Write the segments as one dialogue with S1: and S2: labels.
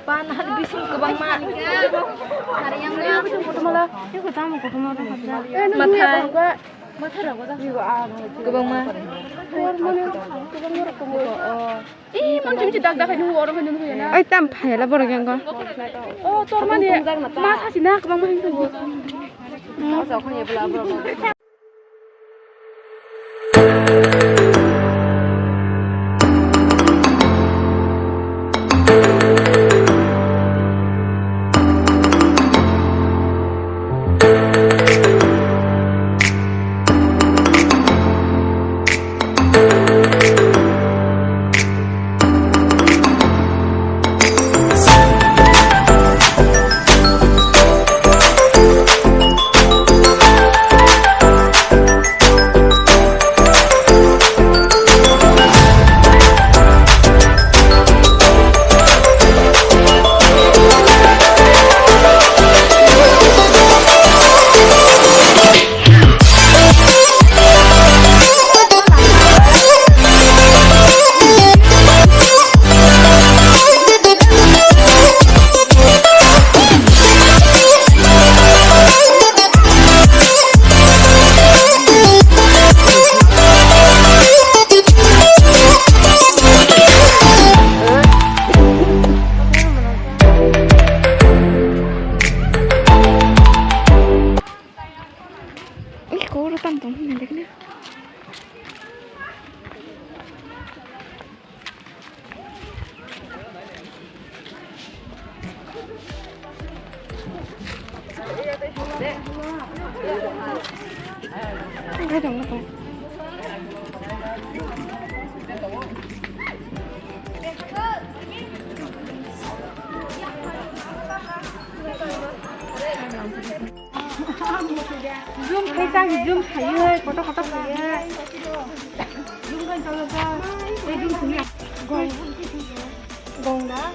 S1: Panah bising ke Bang Mak. Hari yang foto malah. Iku tamu foto malah. Mata ke Bang Mak. Ih, mau cidak dak ini orang kan dulu ya. Ai tam phai la bor gang ko. Oh, tor man ye. Ma sa sina ke Bang Mak itu. Oh, sa khon ye bla bla. Zoom thấy sao thì zoom thấy ơi, có tóc thấy ơi. Zoom kan kalau kan, zoom punya. Gong dah.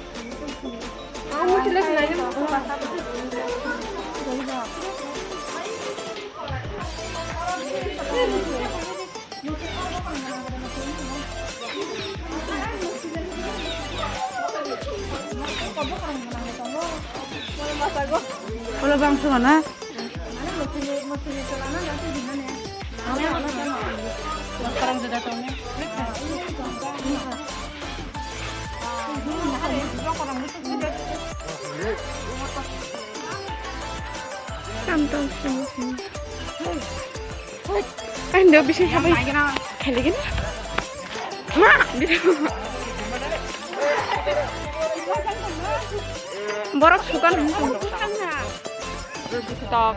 S1: Kamu jelas lagi mau pasal itu. Kalau bang sana. Sekarang sudah tahunya. Kantong sini. Anda bisa sampai kali gini? Mak, bisa. Borak suka nunggu. Stok.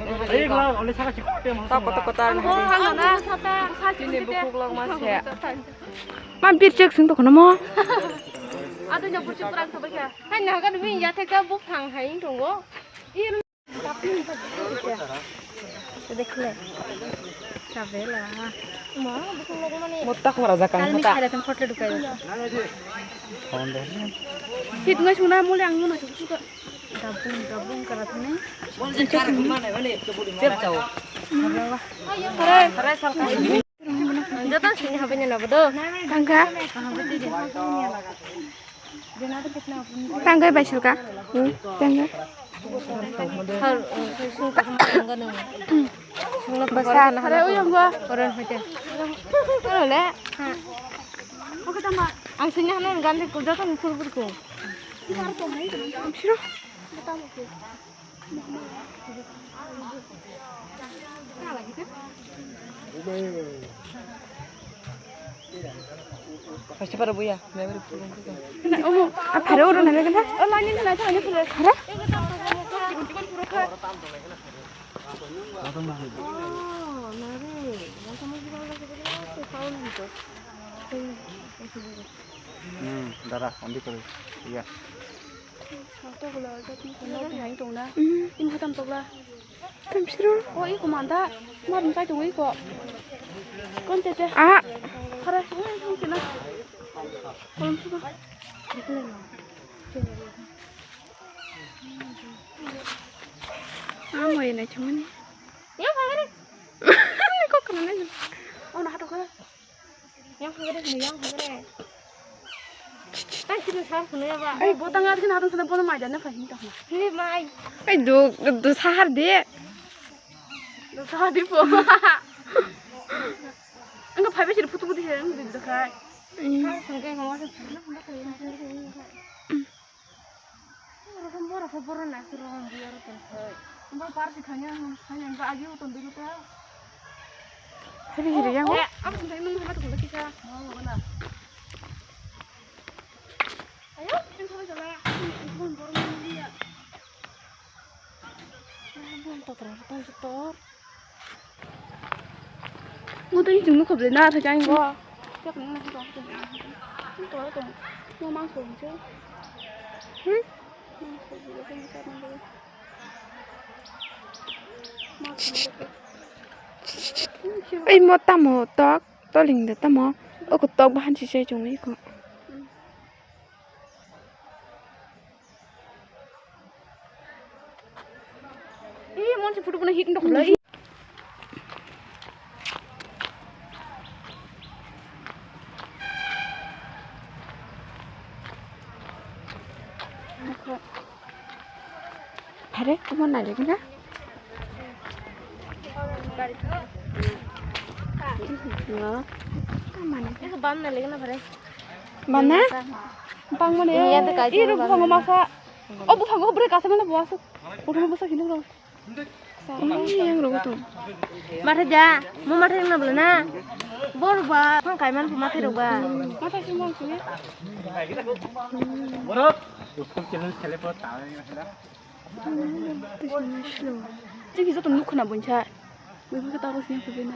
S1: Stok kotak-kotak. Ini buku lang mas ya. Mampir cek sing to kono mo. Ada nyabur ceprang to ba. Hanya kan mi ya theka buk thang hai tunggo. Ir देख ले चावेला मा बुक लोग माने मोत्ता खरा जाकान मोत्ता खाले तन फोटो दुकाय फोन दे हित नय सुना मोले आं मोना सुक दाबुं करा थने इचे माने माने देब जाओ अरे सालका जता सिनि हाबे ना बदो tangga tangga baisulka tangga besar nah ada uyang gua orang aja kalau le oh kita mah angsinya nih ganti kerja kan full-fullku sih pasti pada buya memang pulang juga nah oh apa ada orang lagi kan oh lainnya nih aja ini pulang ada darah ambil terus iya satu gula jadi kalau yang itu na ini hitam tuh lah kamsiru oh ini komanda mau minta tuh ini kok kon tete ah karena ini kita kon suka Mau ini cuman nih. Yang kagak deh. Ini kok kemana aja? Oh nah tuh kan. Yang kagak deh, yang kagak deh. Kita harus nih pak. Botang nggak sih harus sedang potong aja nih fahim tak? Ini mai. Do sahar deh. Do sahar deh po. Enggak fahim sih putih ya, enggak dekat. Sangkai ngomong sih. Orang fotoran nasi orang biar terus. Mbak parsi kanya enggak aja utun dulu tuh. Hiri yang apa sampai nunggu sama tuh kita. Ayo, kita coba jalan. Bun baru dia. Bun terus setor. Mudah jenguk ke belakang saja ini gua. Siap nih nasi tuh. Tuh. Mau masuk aja. Ai mo tamo tok to ling de tamo o ko tok ban si se chung i ko mon si putu puna hit ndok lai Hare, kamu nanya kan? Enggak. Mana? Itu bam nali kan apa? Mana? Bang mana? Iya tu kaji. Ini bukan masa. Oh bukan gue beri kasih mana buas. Udah mau besar gini loh. Yang lu tuh. Mata aja. Mau mata yang nabla na. Bor ba. Kan kaiman pemati do ba. Mata sih mau sih. Borot. YouTube channel telepon tahu ni macam Jadi bisa tuh kena bonca. Gue bisa taruh sini ke bina.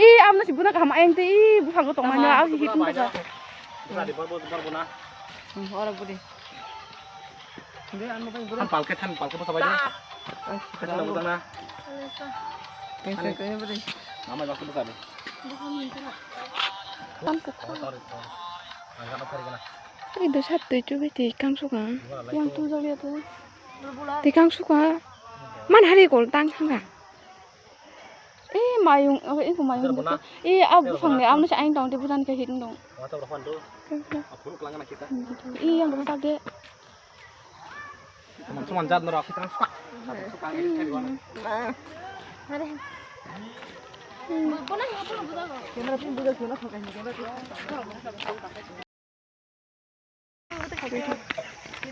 S1: Ih, amna si buna kahama ente ih, bukan gotong manja aku hitung tuh. Bisa di bawah buna. Orang budi. Tan palke apa aja. Kita nak butang na. Kayak budi. Nama waktu besar deh. Tampak. Itu satu juga di Kang Suka. Yang tu jadi tu. Di Kang Suka. Mana hari goltang enggak? Mayung, ini mayung itu. Aku fange, aku nasi aing dong, di bulan ke hidung dong. Aku kelangan kita. Yang rumah tadi. Cuman jad nurah kita suka. Suka ini di mana? Ada. Pernah nggak pernah budak? Kamera pun budak guna pakai kamera tu.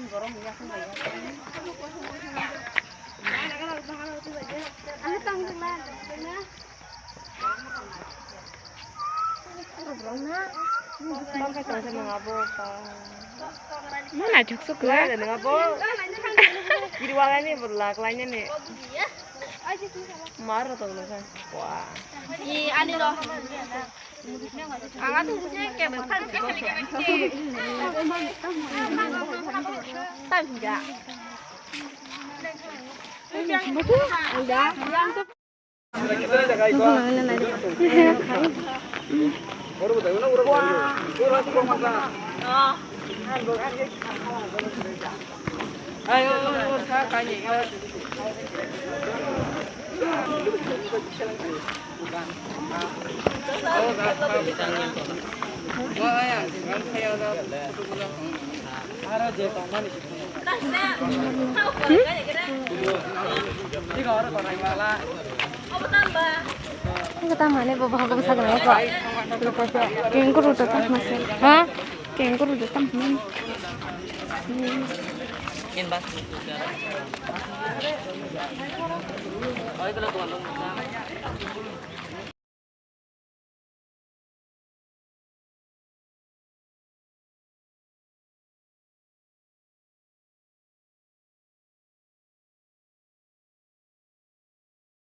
S1: Gorong ya kan ya. Ano tanggung na? Mana jokso ke? Ada ngabo. Di ruangan ni berlak lainnya nih. Marah tuh kan. Wah. Di ani loh. Angkat tuh sih kayak berpan sih. Tahu enggak? Udah. Ayo, kanya. Ketamane bapak aku besar ya kok. Kengkur udah tak masih. Hah? Kengkur udah tak men. Kin bas. Oh itu lah tuan.